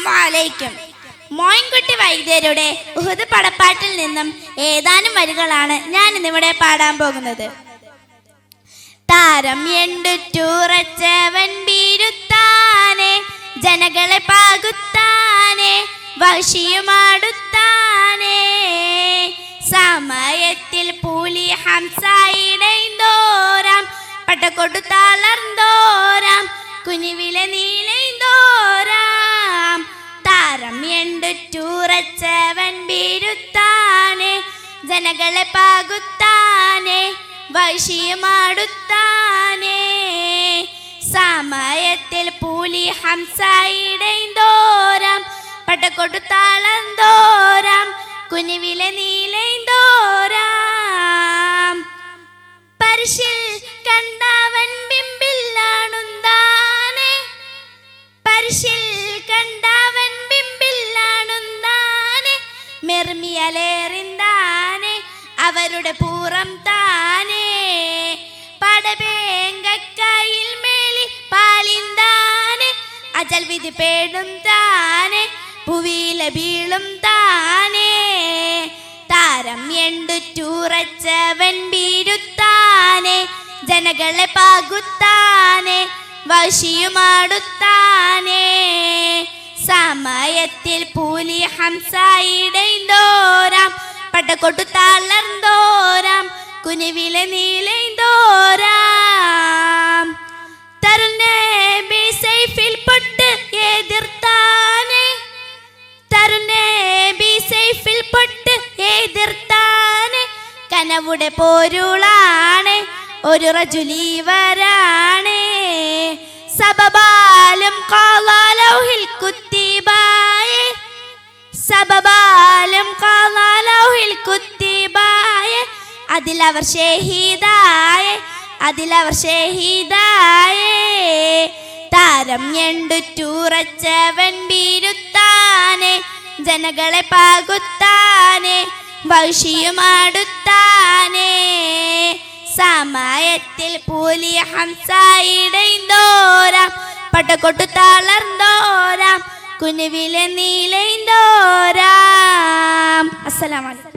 അസ്സലാമു അലൈക്കും. മോയിൻകുട്ടി വൈദ്യരുടെ ഉഹദ് പടപ്പാട്ടിൽ നിന്നും ഏതാനും വരികളാണ് ഞാൻ ഇന്നിവിടെ പാടാൻ പോകുന്നത്. താരം എണ്ടുറ്റുറച്ചവൻ ബീരുത്താനെ, ജനകളെ പാകുത്താനെ, വശിയുമാടുത്താനെ. സമയത്തിൽ പൂലി ഹംസായിടോരാം, പട്ടക്കൊട്ടു തളർന്നോരാം, കുനിവിലെ നീലൈന്തോരാം. താരം എണ്ടുറ്റുറച്ചവൻ ബീരുത്താനെ, ജനകളെ പാകുത്താനെ, വശിയുമാടുത്താനെ. സമയത്തിൽ പൂലി ഹംസായിടോരാം, പട്ടക്കൊട്ടു തളർന്നോരാം, കുനിവിലെ നീലൈന്തോരാം. പരിശിൽ കണ്ടവൻ ബിംബില്ലാണുന്താനെ, പരിശിൽ കണ്ടവൻ ബിംബില്ലാണുന്താനെ. മെർമിയലേറിന്താനെ അവരുടെ പൂറം താനെ, പടബേങ്കയിൽ മേലി പാലിന്താനെ. അജൽ വിധി പേടും താനെ, പുവിയിലെ വീളും താനെ. താരം എണ്ടുറ്റുറച്ചവൻ ബീരുത്താനെ, ജനകളെ പാകുത്താനെ, വശിയുമാടുത്താനെ. സമയത്തിൽ പൂലി ഹംസായിടോരാം, പട്ടക്കൊട്ടു തളർന്നോരാം, കുനിവിലെ നീലൈന്തോരാം. തരുണബി സൈഫിൽ പൊട്ട് എതിർത്താനെ, തരുണബി സൈഫിൽ പൊട്ട് എതിർത്താനെ. കനവുടെ പോരുളാണ് ഒരു റജുലീവരാണ്, സബബാലും ഖാലൗഹിൽ കുത്തിബായെ, സബബാലും ഖാലൗഹിൽ കുത്തിബായെ. അതിലവർ ഷഹീദായെ, അതിലവർ ഷഹീദായെ. താരം എണ്ടുറ്റുറച്ചവൻ ബീരുത്താനെ, ജനകളെ പാകുത്താനെ, വശിയുമാടുത്താനെ. സമയത്തിൽ പൂലി ഹംസായിടോരാം, പട്ടക്കൊട്ടു തളർന്നോരാം, കുനിവിലെ നീലൈന്തോരാം. അസ്സലാമു അലൈക്കും.